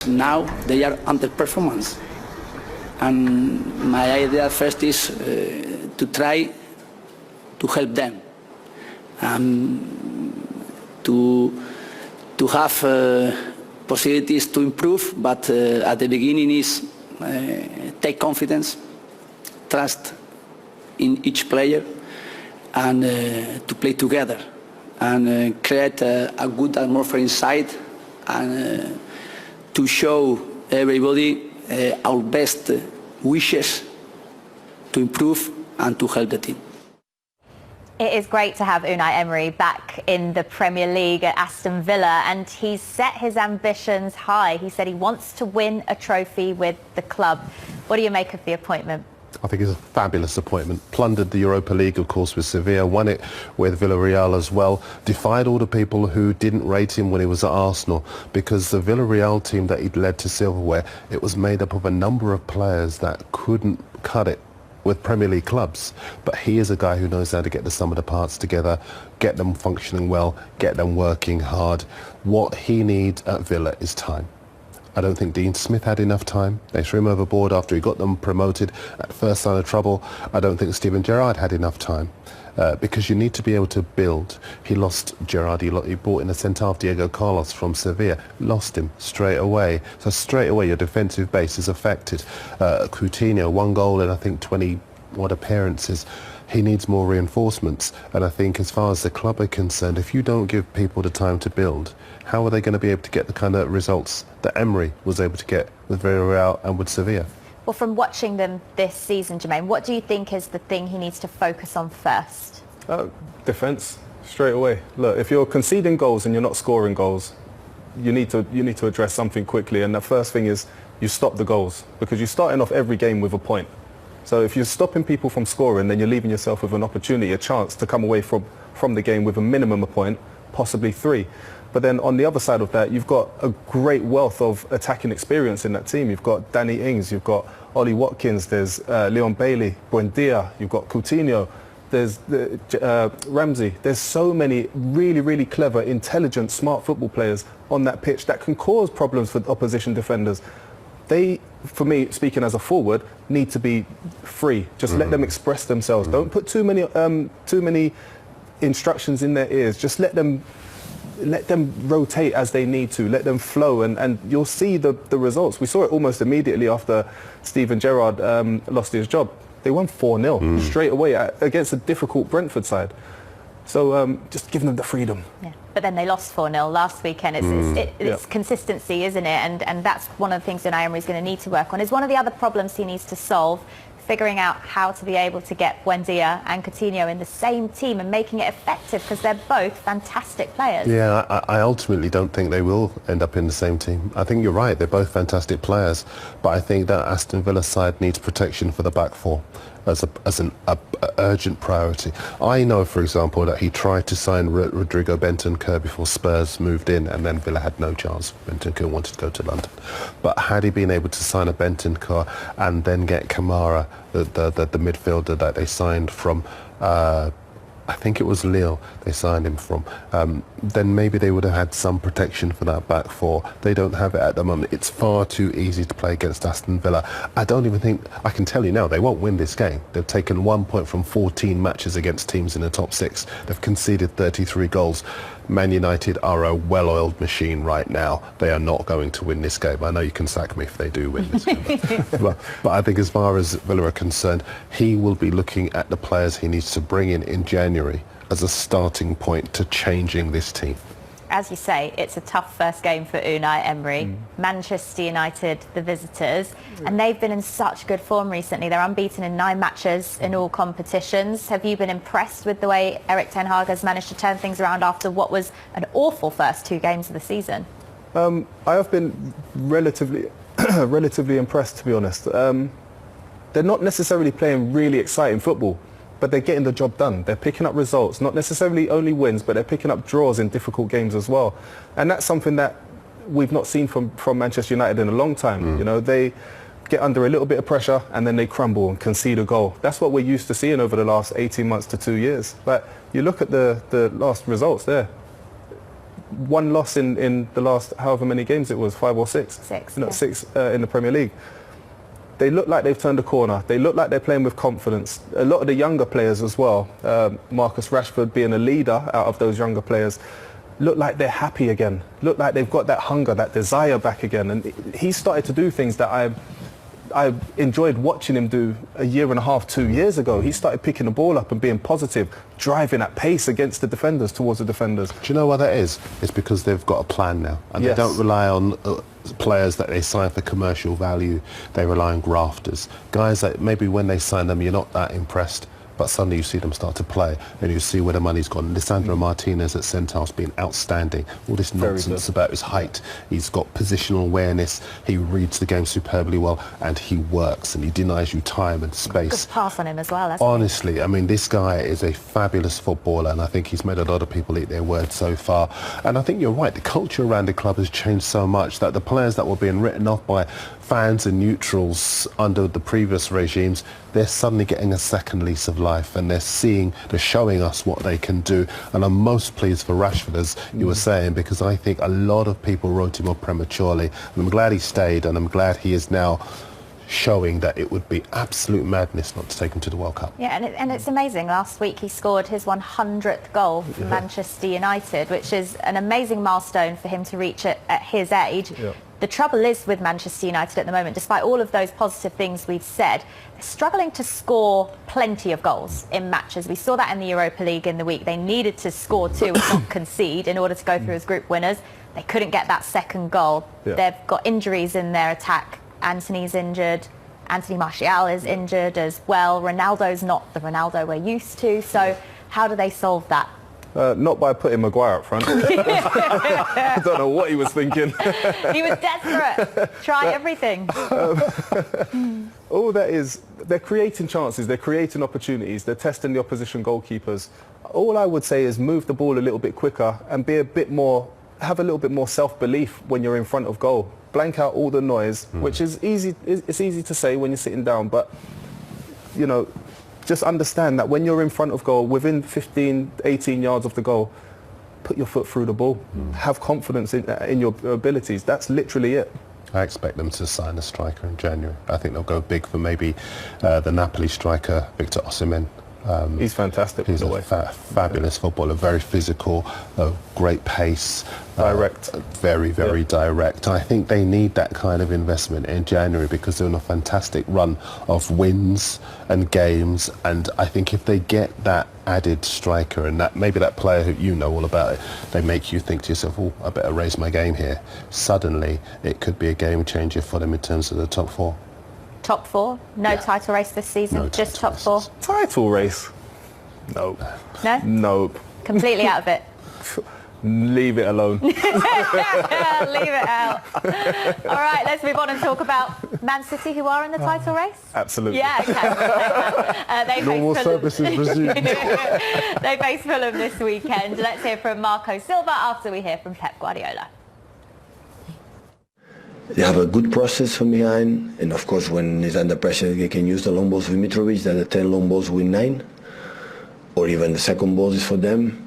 Now they are underperformance. And my idea first is to try to help them, to have possibilities to improve, but at the beginning is take confidence, trust in each player, and to play together and create a good atmosphere inside, and to show everybody our best wishes to improve and to help the team. It is great to have Unai Emery back in the Premier League at Aston Villa, and he's set his ambitions high. He said he wants to win a trophy with the club. What do you make of the appointment? I think it's a fabulous appointment. Plundered the Europa League, of course, with Sevilla, won it with Villarreal as well, defied all the people who didn't rate him when he was at Arsenal, because the Villarreal team that he'd led to silverware, it was made up of a number of players that couldn't cut it with Premier League clubs. But he is a guy who knows how to get the sum of the parts together, get them functioning well, get them working hard. What he needs at Villa is time. I don't think Dean Smith had enough time. They threw him overboard after he got them promoted at first sign of trouble. I don't think Steven Gerrard had enough time, because you need to be able to build. He lost Gerrard. He brought in a centre-half, Diego Carlos, from Sevilla. Lost him straight away. So straight away your defensive base is affected. Coutinho, 1 goal in I think 20-odd appearances. He needs more reinforcements. And I think as far as the club are concerned, if you don't give people the time to build, how are they going to be able to get the kind of results that Emery was able to get with Villarreal and with Sevilla? Well, from watching them this season, Jermaine, what do you think is the thing he needs to focus on first? Defence, straight away. Look, if you're conceding goals and you're not scoring goals, you need to address something quickly. And the first thing is you stop the goals, because you're starting off every game with a point. So if you're stopping people from scoring, then you're leaving yourself with an opportunity, a chance to come away from the game with a minimum of a point, possibly 3. But then on the other side of that, you've got a great wealth of attacking experience in that team. You've got Danny Ings, you've got Ollie Watkins, there's Leon Bailey, Buendia, you've got Coutinho, there's Ramsey. There's so many really, really clever, intelligent, smart football players on that pitch that can cause problems for opposition defenders. They, for me, speaking as a forward, need to be free. Just let them express themselves. Don't put too many instructions in their ears. Just let them rotate as they need to, let them flow, and you'll see the results. We saw it almost immediately after Steven Gerrard lost his job. They won 4-0 straight away against a difficult Brentford side. So just give them the freedom. Yeah. But then they lost 4-0 last weekend. It's consistency, isn't it? And that's one of the things Unai Emery is going to need to work on. Is one of the other problems he needs to solve, figuring out how to be able to get Buendia and Coutinho in the same team and making it effective, because they're both fantastic players. Yeah, I ultimately don't think they will end up in the same team. I think you're right, they're both fantastic players, but I think that Aston Villa side needs protection for the back four as an urgent priority. I know, for example, that he tried to sign Rodrigo Bentancur before Spurs moved in, and then Villa had no chance. Bentancur wanted to go to London. But had he been able to sign a Bentancur and then get Kamara, the midfielder that they signed from, I think it was Lille they signed him from, then maybe they would have had some protection for that back four. They don't have it at the moment. It's far too easy to play against Aston Villa. I don't even think, I can tell you now, they won't win this game. They've taken 1 point from 14 matches against teams in the top 6. They've conceded 33 goals. Man United are a well-oiled machine right now. They are not going to win this game. I know you can sack me if they do win this game. but I think as far as Villa are concerned, he will be looking at the players he needs to bring in January as a starting point to changing this team. As you say, it's a tough first game for Unai Emery. Manchester United, the visitors, and they've been in such good form recently. They're unbeaten in 9 matches in all competitions. Have you been impressed with the way Erik Ten Hag has managed to turn things around after what was an awful first 2 games of the season? I have been relatively impressed, to be honest. They're not necessarily playing really exciting football, but they're getting the job done. They're picking up results, not necessarily only wins, but they're picking up draws in difficult games as well. And that's something that we've not seen from Manchester United in a long time. You know, they get under a little bit of pressure and then they crumble and concede a goal. That's what we're used to seeing over the last 18 months to 2 years. But you look at the last results there. one loss in the last however many games it was, 5 or 6. 6. No, 6 in the Premier League. They look like they've turned a corner. They look like they're playing with confidence. A lot of the younger players as well, Marcus Rashford being a leader out of those younger players, look like they're happy again. Look like they've got that hunger, that desire back again. And he started to do things that I enjoyed watching him do a year and a half, 2 years ago. He started picking the ball up and being positive, driving at pace against the defenders, towards the defenders. Do you know why that is? It's because they've got a plan now, and Yes. they don't rely on players that they sign for commercial value. They rely on grafters, guys that maybe when they sign them you're not that impressed, but suddenly you see them start to play and you see where the money's gone. Lisandro Martinez at centre-half's been outstanding. All this nonsense about his height. He's got positional awareness. He reads the game superbly well, and he works, and he denies you time and space. Good pass on him as well, hasn't he? Honestly, I mean, this guy is a fabulous footballer, and I think he's made a lot of people eat their words so far. And I think you're right, the culture around the club has changed so much that the players that were being written off by fans and neutrals under the previous regimes, they're suddenly getting a second lease of life, and they're showing us what they can do. And I'm most pleased for Rashford, as you were saying, because I think a lot of people wrote him off prematurely. And I'm glad he stayed, and I'm glad he is now showing that it would be absolute madness not to take him to the World Cup. Yeah, and it's amazing. Last week he scored his 100th goal for Manchester United, which is an amazing milestone for him to reach at his age. Yeah. The trouble is with Manchester United at the moment, despite all of those positive things we've said, they're struggling to score plenty of goals in matches. We saw that in the Europa League in the week. They needed to score 2 and not concede in order to go through as group winners. They couldn't get that second goal. Yeah. They've got injuries in their attack. Anthony's injured. Anthony Martial is injured as well. Ronaldo's not the Ronaldo we're used to. So how do they solve that? Not by putting Maguire up front. I don't know what he was thinking. He was desperate. Try everything. All that is, they're creating chances, they're creating opportunities, they're testing the opposition goalkeepers. All I would say is move the ball a little bit quicker and be a bit more, have a little bit more self-belief when you're in front of goal. Blank out all the noise, which is easy. It's easy to say when you're sitting down, but you know, just understand that when you're in front of goal, within 15, 18 yards of the goal, put your foot through the ball. Have confidence in your abilities. That's literally it. I expect them to sign a striker in January. I think they'll go big for maybe the Napoli striker, Victor Osimhen. He's fantastic. He's by the a way. fabulous footballer, very physical, great pace. Direct. Very, very direct. I think they need that kind of investment in January because they're on a fantastic run of wins and games. And I think if they get that added striker and that maybe that player who you know all about it, they make you think to yourself, oh, I better raise my game here. Suddenly, it could be a game changer for them in terms of the top 4. Top 4? No title race this season? No just title top 4? races. Title race? Nope. No? Nope. Completely out of it? Leave it alone. Leave it out. All right, let's move on and talk about Man City, who are in the title race. Absolutely. Yeah, okay. Normal services resumed. They face Fulham this weekend. Let's hear from Marco Silva after we hear from Pep Guardiola. They have a good process from behind, and of course when it's under pressure they can use the long balls with Mitrovic, that the 10 long balls win 9, or even the second ball is for them.